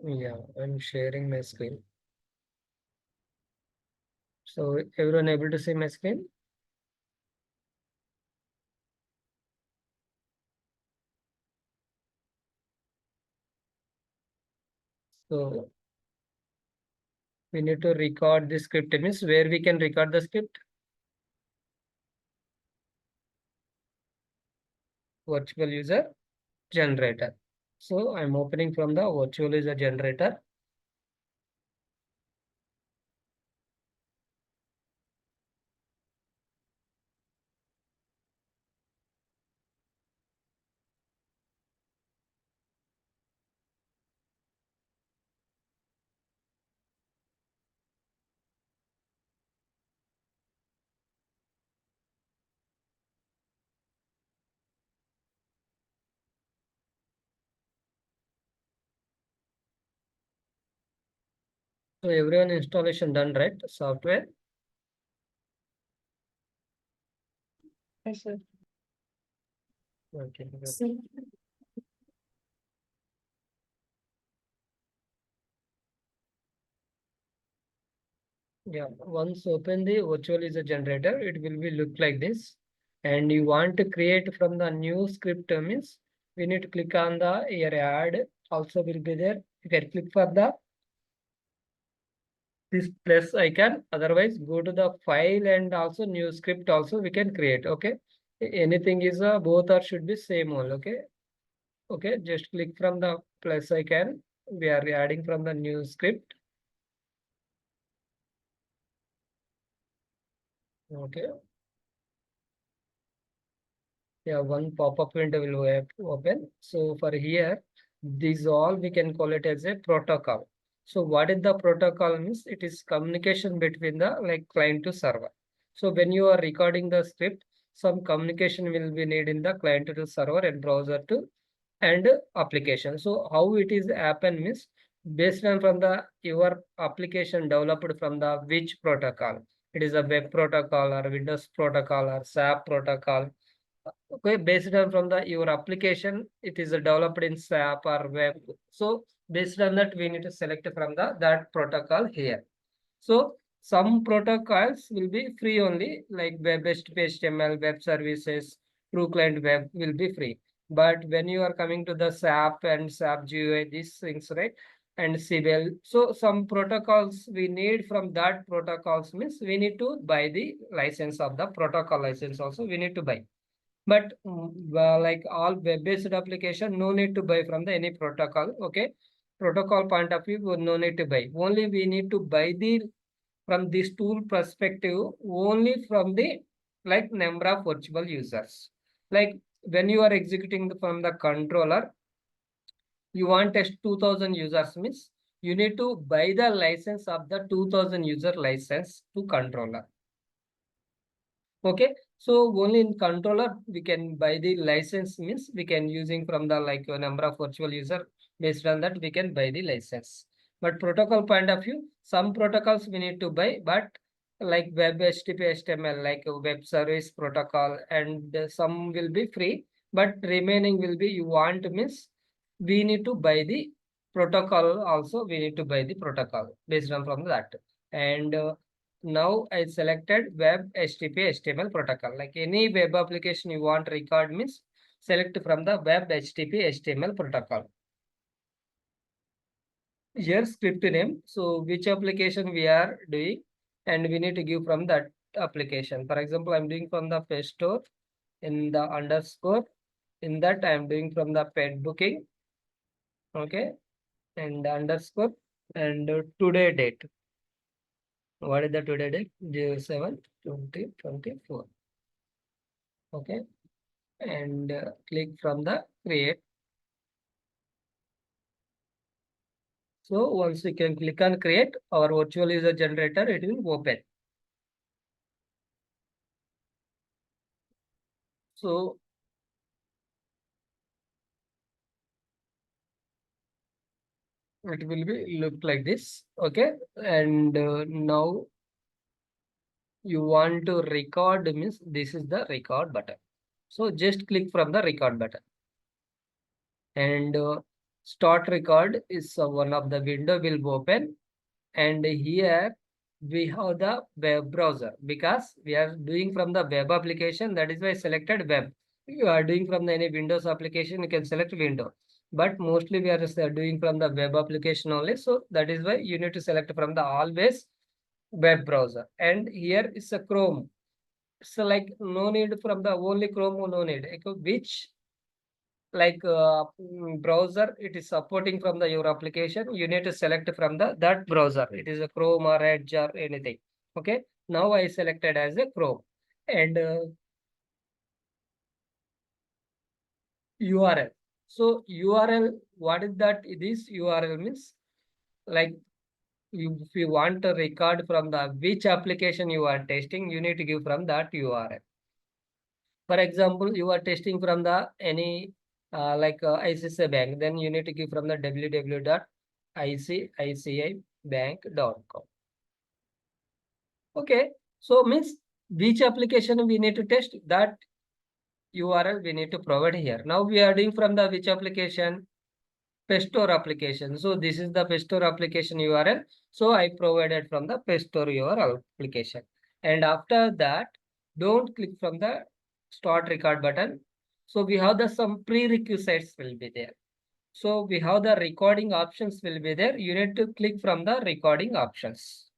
Yeah, I'm sharing my screen. So everyone able to see my screen? So we need to record the script. Means where we can record the script? Virtual user generator. So I'm opening from the virtual user generator. So everyone installation done, right? Software. Yes, sir. Okay. Yeah, once open the virtual user generator, it will be look like this. And you want to create from the new script means we need to click on the here add also will be there. You can click for the this plus icon. Otherwise, go to the file and also new script also we can create. Okay. Anything is both or should be same all. Okay. Okay. Just click from the plus icon. We are adding from the new script. Okay. Yeah, one pop-up window will open. So for here, these all we can call it as a protocol. So what is the protocol means? It is communication between the like client to server. So when you are recording the script, some communication will be needed in the client to server and browser to and application. So how it is happen means based on from the your application developed from the which protocol. It is a web protocol or Windows protocol or SAP protocol. Okay, based on from the your application, it is developed in SAP or web. So based on that, we need to select from the that protocol here. So some protocols will be free only, like web HTML, web services, true client web will be free. But when you are coming to the SAP and SAP GUI, these things, right? And Civil. So some protocols we need from that protocols means we need to buy the license of the protocol license also we need to buy. But well, like all web-based application, no need to buy from the any protocol. Okay, protocol point of view, no need to buy. Only we need to buy the from this tool perspective only from the like number of virtual users. Like when you are executing from the controller, you want test 2000 users means you need to buy the license of the 2000 user license to controller. Okay, so only in controller we can buy the license means we can using from the like a number of virtual user based on that we can buy the license. But protocol point of view, some protocols we need to buy, but like web HTTP HTML like a web service protocol and some will be free, but remaining will be you want means we need to buy the protocol also we need to buy the protocol based on from that. And now I selected web HTTP HTML protocol. Like any web application you want record means select from the web HTTP HTML protocol. Here script name. So which application we are doing and we need to give from that application. For example, I'm doing from the pet store in the underscore. In that I'm doing from the pet booking. Okay. And underscore and today date. What is the today date? 07/20/24. Okay. And click from the create. So once we can click on create, our virtual user generator, it will open. So it will be look like this. Okay. And now you want to record means this is the record button. So just click from the record button. And start record is one of the window will open, and here we have the web browser because we are doing from the web application. That is why I selected web. You are doing from the any Windows application, you can select window. But mostly we are just doing from the web application only. So that is why you need to select from the always web browser. And here is a Chrome. So like no need from the only Chrome, no need. Which like browser it is supporting from the your application, you need to select from the that browser. It is a Chrome or Edge or anything. Okay, now I selected as a Chrome. And URL. So URL, what is that? This URL means like if you want to record from the which application you are testing, you need to give from that URL. For example, you are testing from the any ICICI Bank, then you need to give from the www.icicibank.com. Okay, so means which application we need to test, that URL we need to provide here. Now we are doing from the which application? Pestore application. So this is the Pestore application URL. So I provided from the Pestore URL application. And after that, don't click from the start record button. So we have the some prerequisites will be there. So we have the recording options will be there. You need to click from the recording options.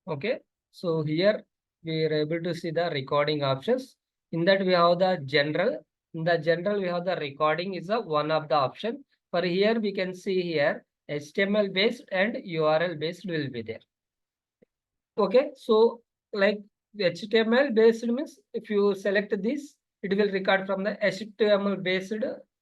Okay. So here we are able to see the recording options. In that we have the general. In the general, we have the recording is a one of the option. For here, we can see here HTML based and URL based will be there. Okay, so like HTML based means if you select this, it will record from the HTML based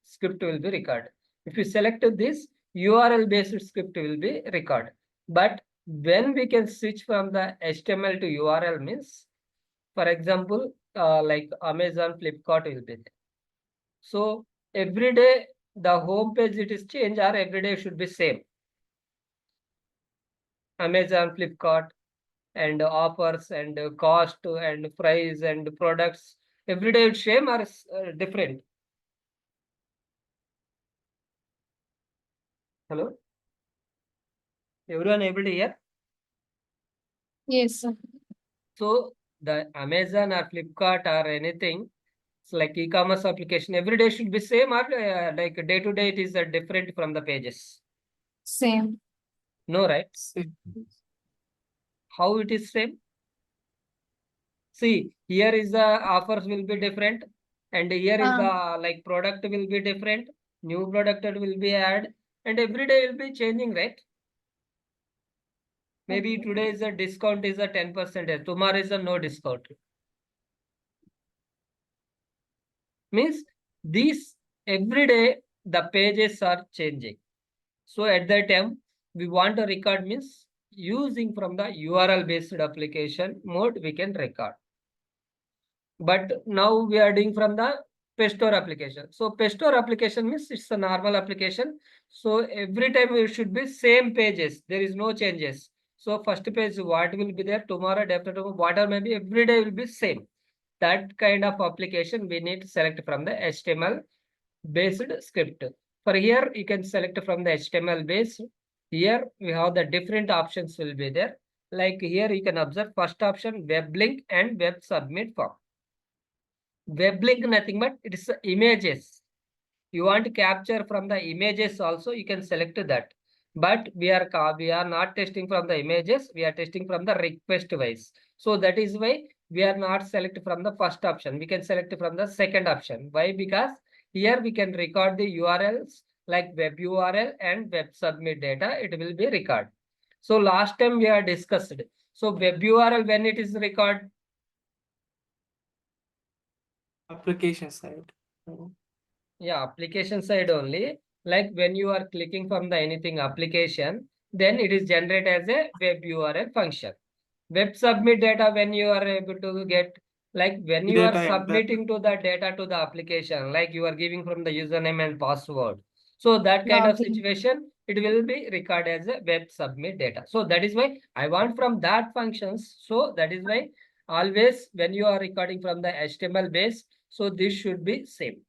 script will be recorded. If you select this, URL based script will be recorded. But when we can switch from the HTML to URL means, for example, like Amazon, Flipkart will be there. So every day the home page it is changed, or every day should be same. Amazon, Flipkart, and offers and cost and price and products, every day it's same or different? Hello, everyone able to hear? Yes, sir. So the Amazon or Flipkart or anything, it's like e-commerce application, every day should be same, or like day to day it is different from the pages? Same. No, right? Same. How it is same? See, here is the offers will be different, and here is the like product will be different, new product will be add, and every day will be changing, right? Maybe today is a discount is a 10%, tomorrow is a no discount. Means these every day the pages are changing. So at that time, we want to record means using from the URL based application mode, we can record. But now we are doing from the Pestore application. So Pestore application means it's a normal application. So every time it should be same pages. There is no changes. So first page what will be there, tomorrow, day after tomorrow, whatever maybe, every day will be same. That kind of application we need to select from the HTML based script. For here, you can select from the HTML based. Here we have the different options will be there. Like here you can observe first option, web link and web submit form. Web link nothing but it is images. You want to capture from the images also, you can select that. But we are not testing from the images, we are testing from the request wise. So that is why we are not select from the first option. We can select from the second option. Why? Because here we can record the URLs like web URL and web submit data. It will be record. So last time we are discussed. So web URL when it is record, application side. yeah, application side only. Like when you are clicking from the anything application, then it is generated as a web URL function. Web submit data when you are able to get, like when you are Data enter. submitting to the data to the application, like you are giving from the username and password. So that kind of Login. situation, it will be recorded as a web submit data. So that is why I want from that functions. So that is why always when you are recording from the HTML base, so this should be same.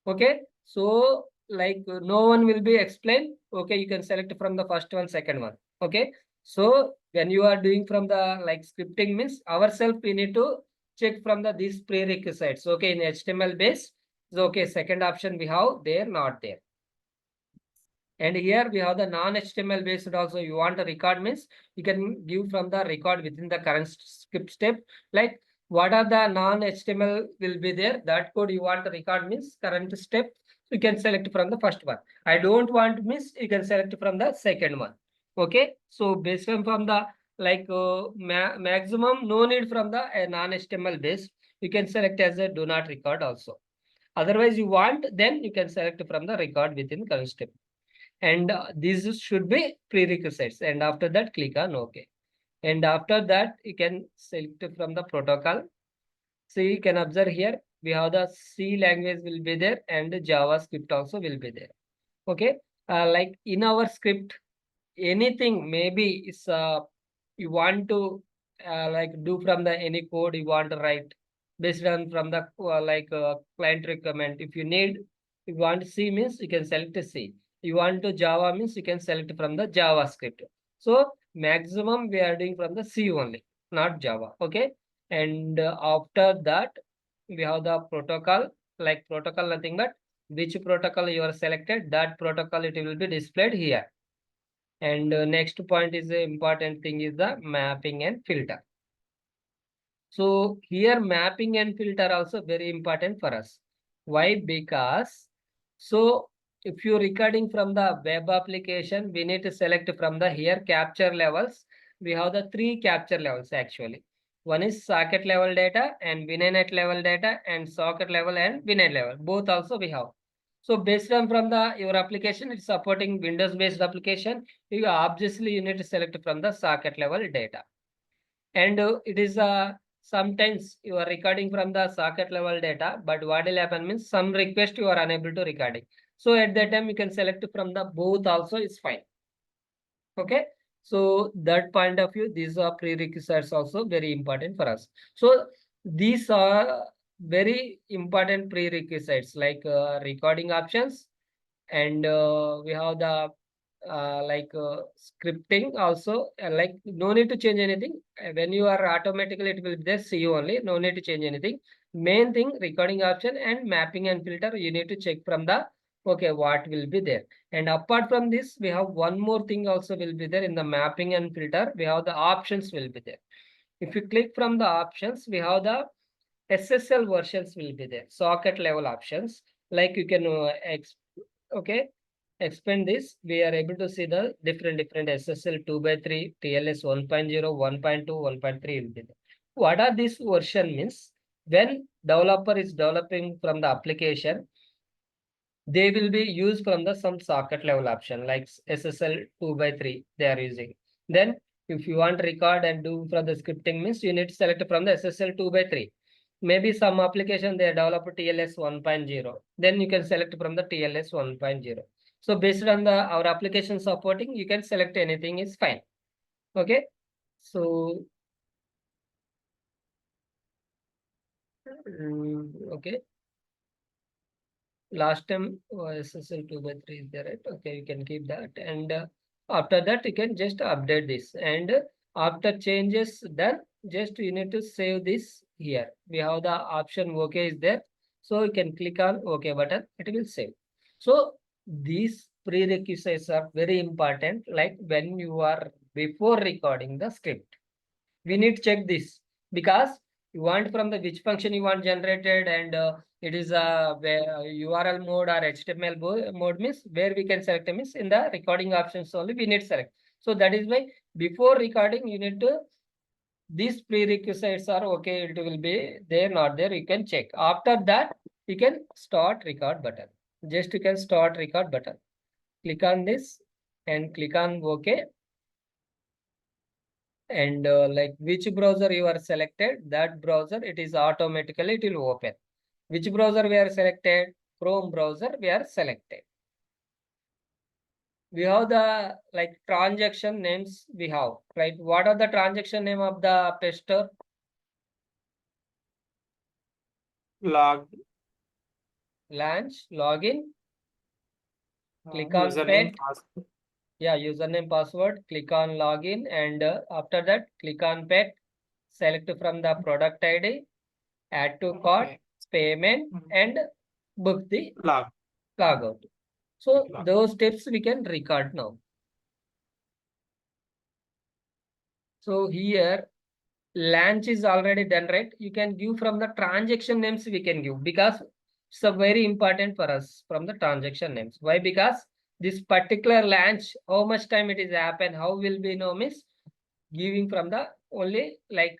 Okay, so like no one will be explained. Okay, you can select from the first one, second one. Okay, so when you are doing from the like scripting means ourselves, we need to check from the these prerequisites. Okay, in HTML base, so okay, second option we have there, not there. And here we have the non-HTML based also. You want a record means you can give from the record within the current script step. Like what are the non-HTML will be there. That code you want to record means current step. You can select from the first one. I don't want means you can select from the second one. Okay. So based on from the like maximum no need from the non-HTML base. You can select as a do not record also. Otherwise you want, then you can select from the record within current step. And these should be prerequisites, and after that click on OK. And after that you can select from the protocol. So you can observe here we have the C language will be there and JavaScript also will be there. Okay, like in our script, anything maybe is you want to like do from the any code you want to write based on from the client requirement. If you need, you want C means you can select C. You want to Java means you can select from the JavaScript. So maximum we are doing from the C only, not Java. Okay, and after that we have the protocol. Like protocol nothing but which protocol you are selected, that protocol it will be displayed here. And next point is the important thing is the mapping and filter. So here mapping and filter also very important for us. Why? Because so if you're recording from the web application, we need to select from the here capture levels. We have the 3 capture levels actually. One is socket level data and VNet level data, and socket level and VNet level. Both also we have. So based on from the your application, it's supporting Windows based application. You obviously you need to select from the socket level data. And it is sometimes you are recording from the socket level data, but what will happen means some request you are unable to recording. So at that time you can select from the both also is fine. Okay, so that point of view, these are prerequisites also very important for us. So these are very important prerequisites like recording options, and we have the scripting also. Like no need to change anything. When you are automatically it will be there, see you only, no need to change anything. Main thing recording option and mapping and filter you need to check from the okay what will be there. And apart from this we have one more thing also will be there in the mapping and filter. We have the options will be there. If you click from the options, we have the SSL versions will be there, socket level options. Like you can okay, expand this, we are able to see the different SSL 2x3, TLS 1.0, 1.2, 1.3 will be there. What are these version means? When developer is developing from the application, they will be used from the some socket level option like SSL 2x3 they are using. Then if you want to record and do from the scripting means you need to select from the SSL 2x3. Maybe some application they develop TLS 1.0. Then you can select from the TLS 1.0. So based on the our application supporting, you can select anything is fine. Okay. So okay. Last time SSL 2x3 is there, right? Okay, you can keep that. And after that, you can just update this. And after changes done, just you need to save this here. We have the option OK is there. So you can click on OK button, it will save. So these prerequisites are very important. Like when you are before recording the script, we need to check this because you want from the which function you want generated, and it is a URL mode or HTML mode means where we can select means in the recording options only we need to select. So that is why before recording you need to these prerequisites are okay, it will be there not there, you can check. After that you can start record button. Just you can start record button. Click on this and click on OK. And like which browser you are selected, that browser it is automatically it will open. Which browser we are selected? Chrome browser we are selected. We have the like transaction names we have, right? What are the transaction name of the pester? Log. Launch, login, click on Username, pet. password. Yeah, username, password, click on login, and after that, click on pet, select from the product ID, add to cart, Okay. payment, Mhm. and book the Log. logout. So Log. those steps we can record now. So here, launch is already done, right? You can give from the transaction names we can give, because it's a very important for us from the transaction names. Why? Because this particular launch, how much time it is happen, how will be know means giving from the only like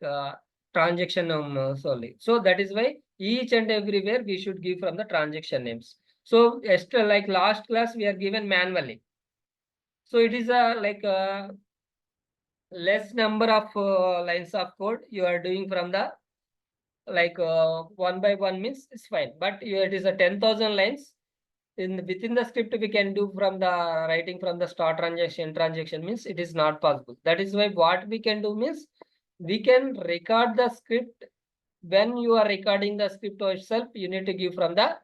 transaction solely. So that is why each and everywhere we should give from the transaction names. So like last class we are given manually. So it is a like less number of lines of code you are doing from the like one by one means it's fine, but it is a 10,000 lines within the script we can do from the writing from the start transaction means it is not possible. That is why what we can do means we can record the script. When you are recording the script itself, you need to give from the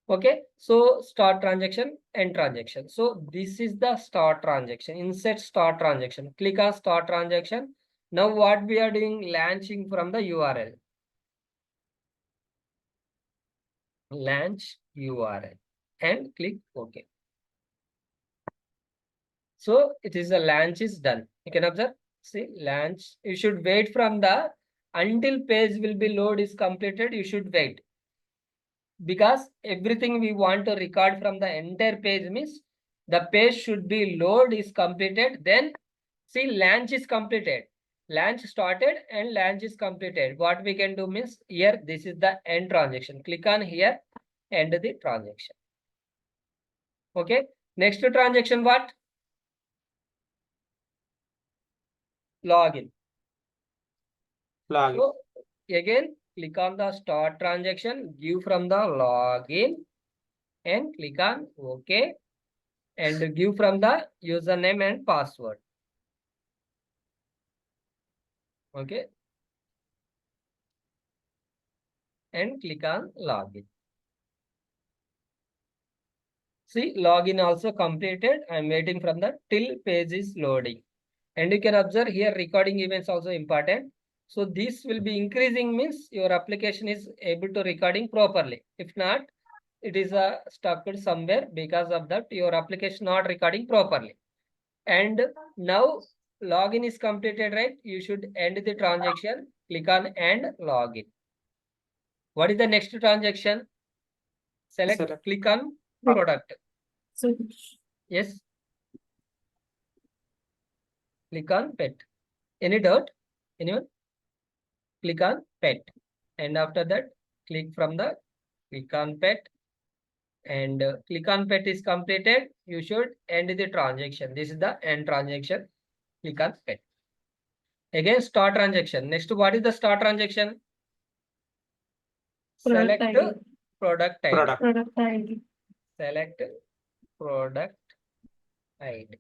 okay. So start transaction, end transaction. So this is the start transaction. Insert start transaction. Click on start transaction. Now what we are doing, launching from the URL. Launch URL and click OK. So it is the launch is done. You can observe. See, launch. You should wait from the until page will be load is completed. You should wait, because everything we want to record from the entire page means the page should be load is completed. Then see, launch is completed. Launch started and launch is completed. What we can do means here this is the end transaction. Click on here, end the transaction. Okay. Next transaction what? Login. Log. So again, click on the start transaction, give from the login and click on OK and give from the username and password. Okay. And click on login. See, login also completed. I'm waiting from the till page is loading. And you can observe here recording events also important. So this will be increasing means your application is able to recording properly. If not, it is stuck somewhere, because of that your application not recording properly. And now login is completed, right? You should end the transaction. Click on end login. What is the next transaction? Select. Click on product. So Yes. Click on pet. Any doubt? Anyone? Click on pet. And after that, click on pet. And click on pet is completed. You should end the transaction. This is the end transaction. Click on pet. Again, start transaction. Next, what is the start transaction? Product Select ID. product ID. Product ID. Select product ID.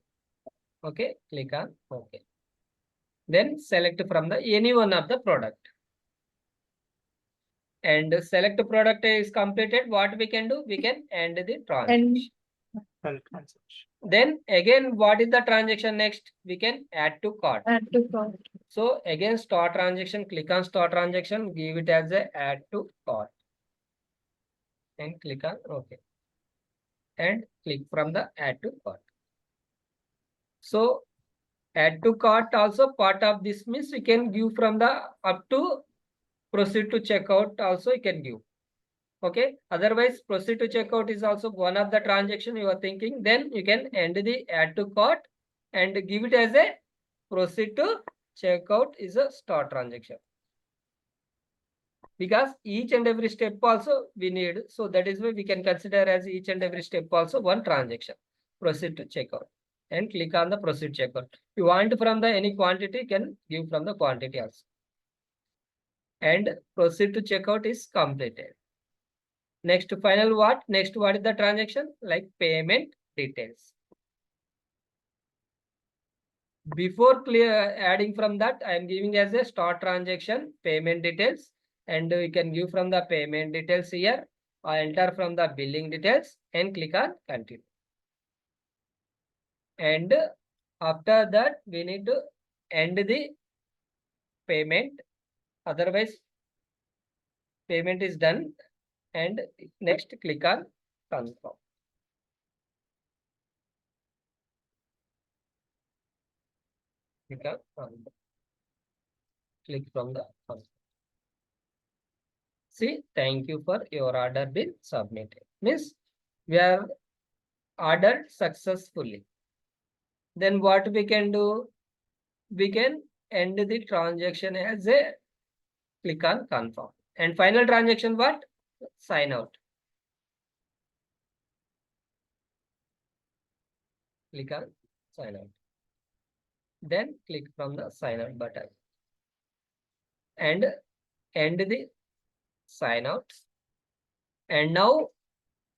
Okay, click on OK. Then select from the any one of the product. And select product is completed. What we can do? We can end the transaction. And transaction. Then again, what is the transaction next? We can add to cart. Add to cart. So again, start transaction, click on start transaction, give it as a add to cart. And click on OK. And click from the add to cart. So add to cart also part of this means we can give from the up to proceed to checkout also you can give. Okay. Otherwise, proceed to checkout is also one of the transaction you are thinking. Then you can end the add to cart and give it as a proceed to checkout is a start transaction. Because each and every step also we need. So that is why we can consider as each and every step also one transaction. Proceed to checkout and click on the proceed checkout. You want from the any quantity, you can give from the quantity also. And proceed to checkout is completed. Next final what? Next what is the transaction? Like payment details. Before adding from that, I am giving as a start transaction payment details. and you can give from the payment details here or enter from the billing details and click on continue. And after that, we need to end the payment. Otherwise, payment is done. And next, click on confirm. Click on confirm. Click from the confirm. See, thank you for your order been submitted. Means we are ordered successfully. Then what we can do? We can end the transaction as a click on confirm. And final transaction what? Sign out. Click on sign out. Then click from the sign out button. And end the sign out. And now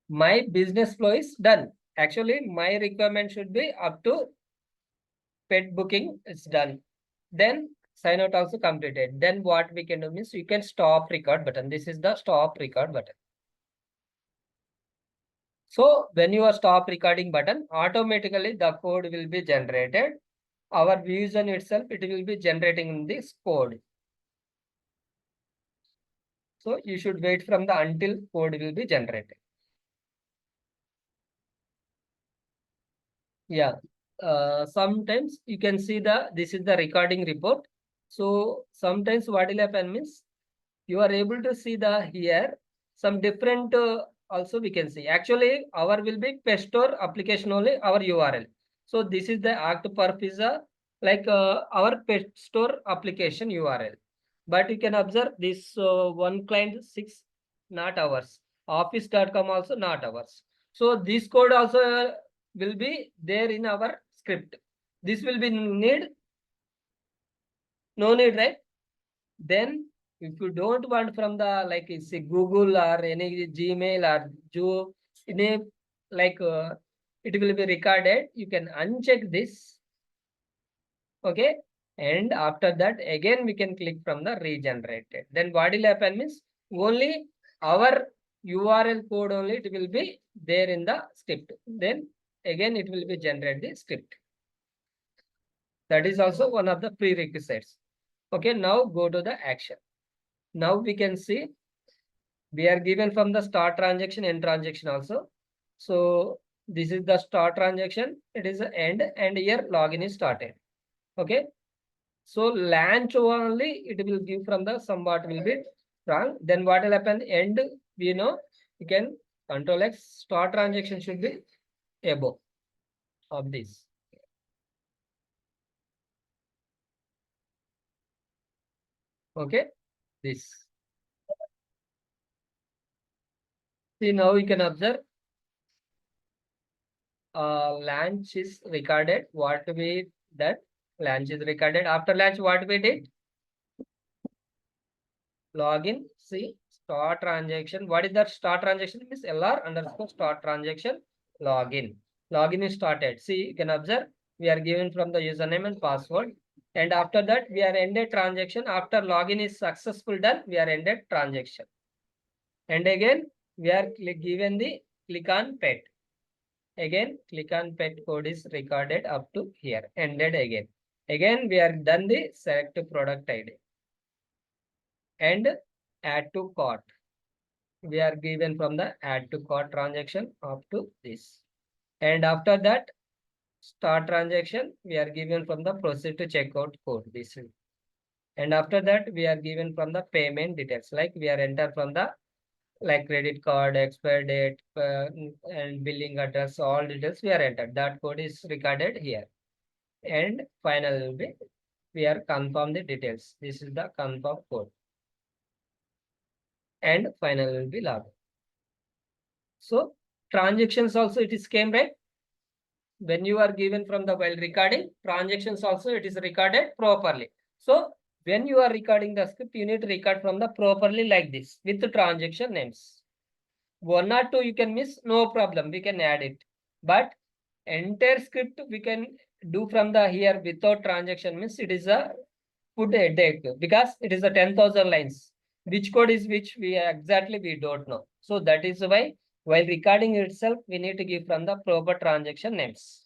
my business flow is done. Actually, my requirement should be up to pet booking is done. Then sign out also completed. Then what we can do means you can stop record button. This is the stop record button. So when you are stop recording button, automatically the code will be generated. Our Vision itself, it will be generating this code. So you should wait from the until code will be generated. Yeah. Sometimes you can see this is the recording report. So sometimes what will happen means you are able to see here some different also we can see. Actually, our will be pet store application only our URL. So this is the act purpose like our pet store application URL. But you can observe this one client 6 not ours. Office.com also not ours. So this code also will be there in our script. This will be need. No need, right? Then if you don't want from the like it's a Google or any Gmail or Joe, any like it will be recorded. You can uncheck this. Okay. And after that, again we can click from the regenerated. Then what will happen means only our URL code only it will be there in the script. Then again it will be generate the script. That is also one of the prerequisites. Okay, now go to the action. Now we can see we are given from the start transaction, end transaction also. So this is the start transaction, it is the end, and here login is started. Okay. So launch only it will give from the somewhat will be wrong. Then what will happen? End, we know you can control X, start transaction should be above of this. Okay, this. See, now you can observe launch is recorded. What we that launch is recorded. After launch, what we did? Login. See, start transaction. What is that start transaction? Means LR underscore start transaction login. Login is started. See, you can observe we are given from the username and password. And after that, we are ended transaction. After login is successful done, we are ended transaction. And again, we are given the click on pet. Again, click on pet code is recorded up to here. Ended again. Again, we are done the select product ID. And add to cart. We are given from the add to cart transaction up to this. And after that, start transaction, we are given from the proceed to checkout code. This is. And after that, we are given from the payment details. Like we are enter from the like credit card, expire date, and billing address, all details we are entered. That code is recorded here. And final will be, we are confirm the details. This is the confirm code. And final will be log. So transactions also it is came right. When you are given from the while recording, transactions also it is recorded properly. So when you are recording the script, you need to record from the properly like this with the transaction names. 1 or 2 you can miss, no problem, we can add it. But entire script we can do from the here without transaction means it is a put headache because it is a 10,000 lines. which code is which, we don't know. So that is why while recording itself, we need to give from the proper transaction names.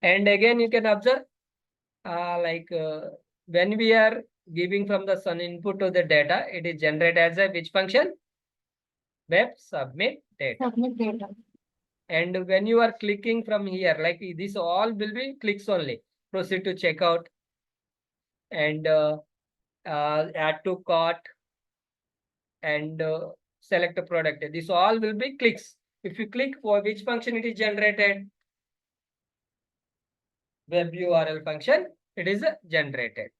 And again, you can observe, when we are giving from the sun input to the data, it is generated as a which function? Web submit data. Submit data. And when you are clicking from here, like this all will be clicks only. Proceed to checkout and add to cart and select a product. This all will be clicks. If you click, for which function it is generated? Web URL function, it is generated.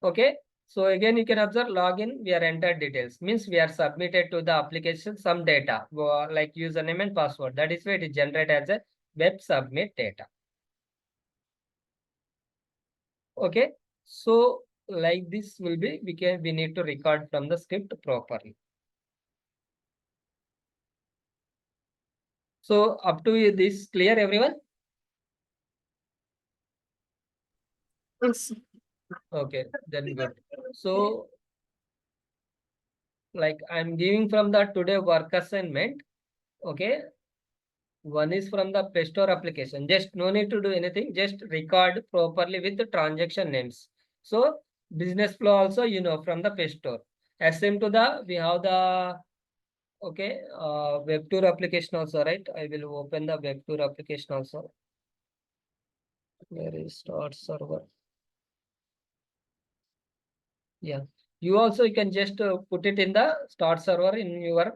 Okay. So again, you can observe login, we are entered details, means we are submitted to the application some data, like username and password. That is why it is generated as a web submit data. Okay. So like this will be, we need to record from the script properly. So up to this clear, everyone? Yes. Okay, then good. So like I'm giving from the today work assignment. Okay. One is from the Play Store application. Just no need to do anything. Just record properly with the transaction names. So business flow also, from the Play Store. Same to the, we have the, okay, web tour application also, right? I will open the web tour application also. Where is start server? Yeah. You also, you can just put it in the start server in your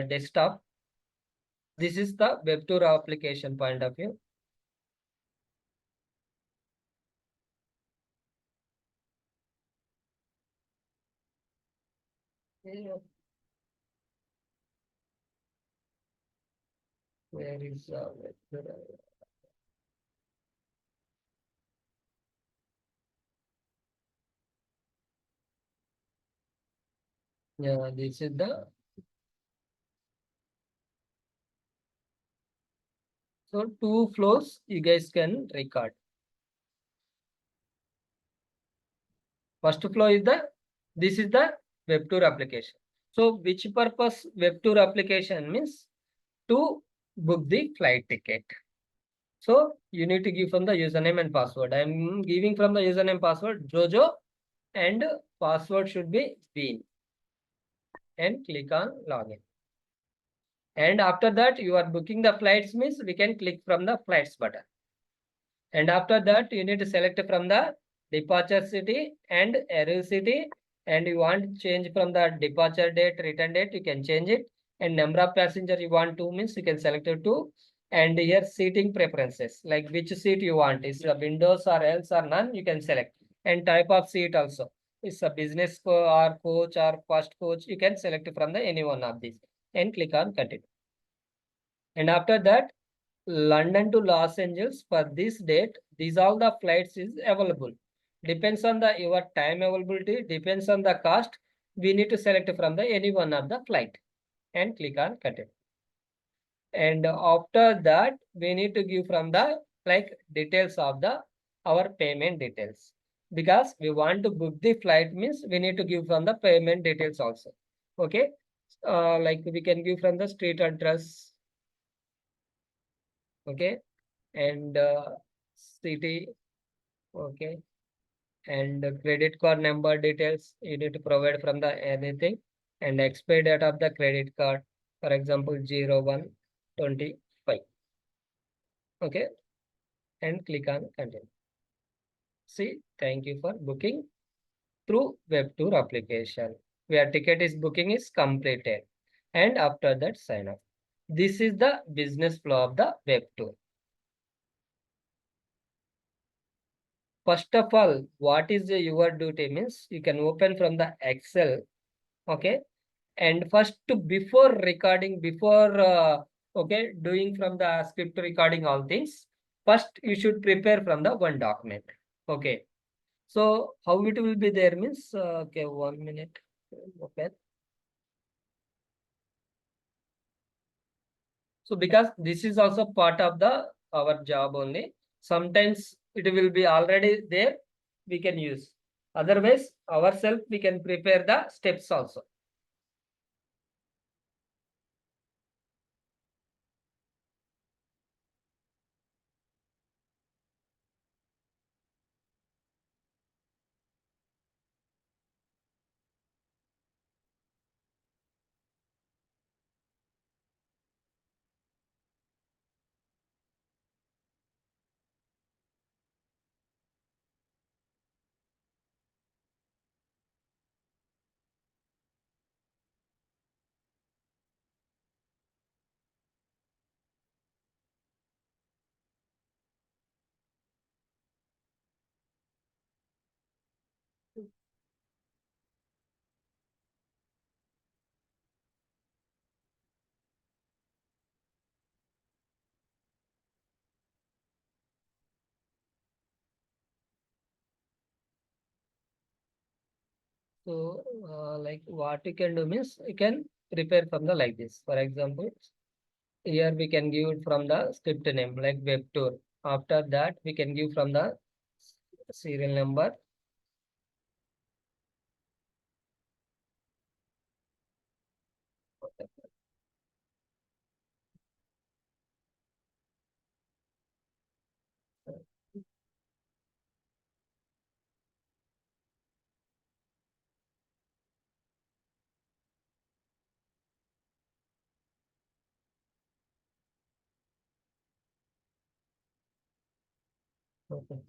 desktop. This is the web tour application point of view. Yeah. Where is web tour? Yeah, this is the. So two flows you guys can record. First flow is this is the web tour application. So which purpose web tour application means? To book the flight ticket. So you need to give from the username and password. I'm giving from the username password Jojo and password should be Bean. And click on login. And after that, you are booking the flights means we can click from the flights button. And after that, you need to select from the departure city and arrival city. And you want to change from the departure date, return date, you can change it. And number of passenger you want to means you can select it to. And here seating preferences, like which seat you want, is the windows or else or none, you can select. And type of seat also, is a business or coach or first coach, you can select from the any one of these and click on continue. And after that, London to Los Angeles for this date, these all the flights is available. Depends on the your time availability, depends on the cost. We need to select from the any one of the flight and click on continue. And after that, we need to give from the details of the our payment details. Because we want to book the flight means we need to give from the payment details also. Okay. Like we can give from the street address. Okay. And city. Okay. And credit card number details you need to provide from the anything. And expiry date of the credit card, for example 01/25. Okay. And click on continue. See, thank you for booking through web tour application. Where ticket is booking is completed. And after that, sign up. This is the business flow of the web tour. First of all, what is your duty means you can open from the Excel. Okay. And first, before recording, okay, doing from the script recording all things, first you should prepare from the one document. Okay. So how it will be there means, okay, 1 minute. Open. So because this is also part of the our job only, sometimes it will be already there, we can use. Otherwise, ourselves we can prepare the steps also. So, like what you can do means you can prepare from the like this. For example, here we can give it from the script name like web tour. After that, we can give from the serial number. Okay.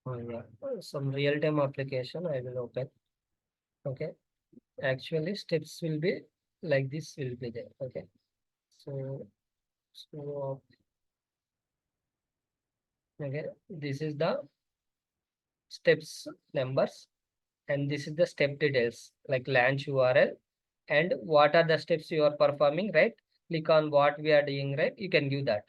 Yeah. Some real-time application I will open. Okay. Actually, steps will be like this will be there. Okay. So okay, this is the steps numbers, and this is the step details like launch URL and what are the steps you are performing, right? Click on what we are doing, right? You can give that.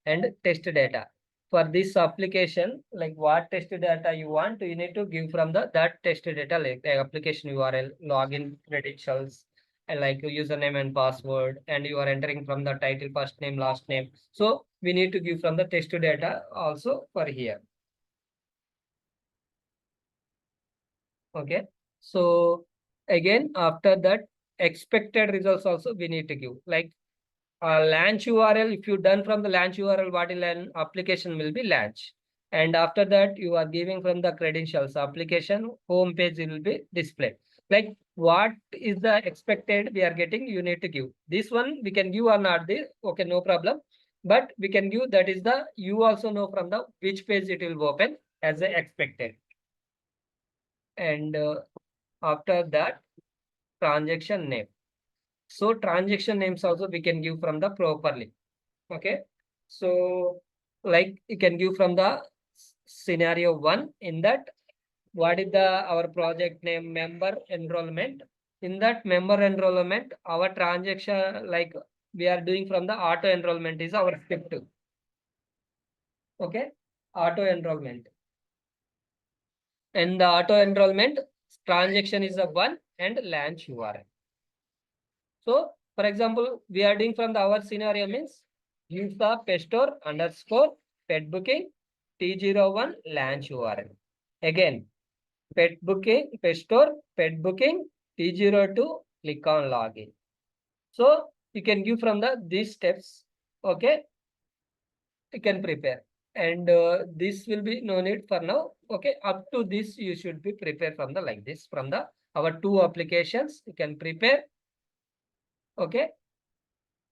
And test data. For this application, like what test data you want, you need to give from the that test data, like the application URL, login credentials, and like username and password, and you are entering from the title, first name, last name. So we need to give from the test data also for here. Okay. So again, after that, expected results also we need to give. Like launch URL, if you done from the launch URL, what will an application will be launch. And after that, you are giving from the credentials, application home page will be displayed. Like what is the expected we are getting, you need to give. This one we can give or not this, okay, no problem. But we can give that is the, you also know from the which page it will open as a expected. And after that, transaction name. So transaction names also we can give from the properly. Okay. So like you can give from the scenario 1 in that what is the our project name member enrollment. In that member enrollment, our transaction like we are doing from the auto enrollment is our script. Okay. Auto enrollment. And the auto enrollment transaction is a 1 and launch URL. So, for example, we are doing from the our scenario means use the pestor underscore pet booking T01 launch URL. Again, pet booking, pestor, pet booking T02, click on login. So you can give from the these steps. Okay, you can prepare. And this will be no need for now. Okay, up to this you should be prepared from the like this from the our two applications you can prepare. Okay.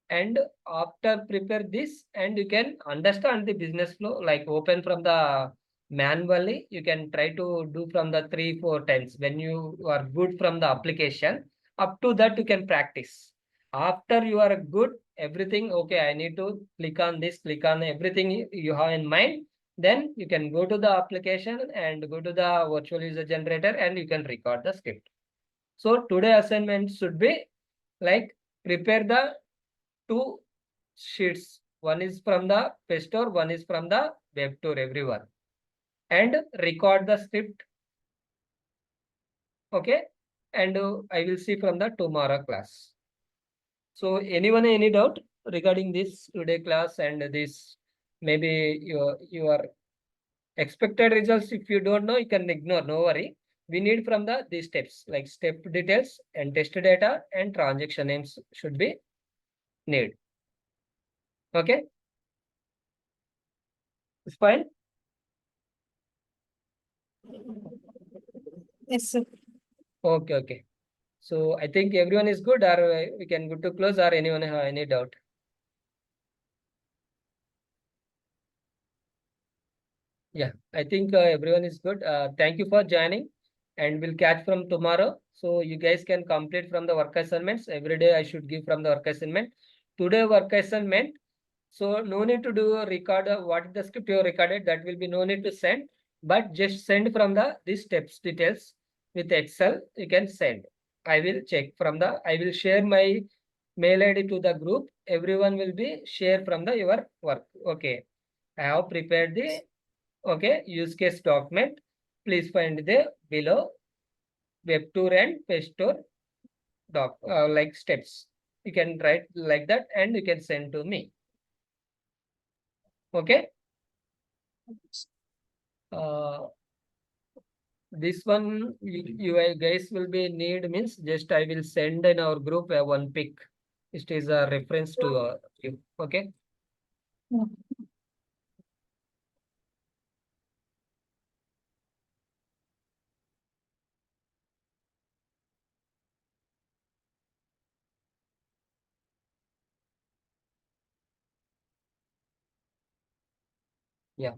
And after prepare this and you can understand the business flow like open from the manually you can try to do from the 3-4 times when you are good from the application. Up to that you can practice. After you are good everything, okay, I need to click on this, click on everything you have in mind. Then you can go to the application and go to the virtual user generator and you can record the script. So today assignment should be like prepare the two sheets. One is from the page store, one is from the web tour, everyone. And record the script. Okay. And I will see from the tomorrow class. So anyone any doubt regarding this today class and this maybe your expected results? If you don't know, you can ignore, no worry. We need from these steps like step details and test data and transaction names should be need. Okay. It's fine. Yes, sir. Okay, okay. So I think everyone is good, or we can go to close, or anyone have any doubt? Yeah, I think everyone is good. Thank you for joining, and we'll catch from tomorrow. So you guys can complete from the work assignments. Every day I should give from the work assignment. Today work assignment. So no need to do a record what the script you recorded. That will be no need to send, but just send from the these steps details with Excel. You can send. I will check from the. I will share my mail ID to the group. Everyone will be share from the your work. Okay. I have prepared the use case document. Please find the below web tour and page tour like steps. You can write like that and you can send to me. Okay. This one you guys will be need means just I will send in our group one pic. It is a reference to you. Okay. Yeah.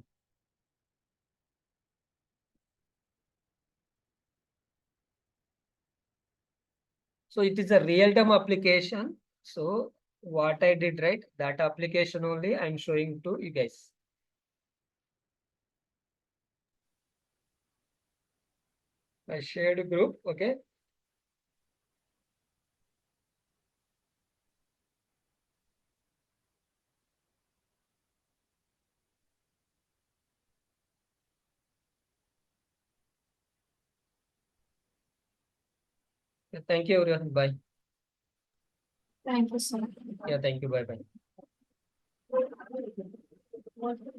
So it is a real-time application. So what I did, right? That application only I'm showing to you guys. I shared a group. Okay. Thank you, everyone. Bye. Thank you, sir. Yeah, thank you. Bye bye.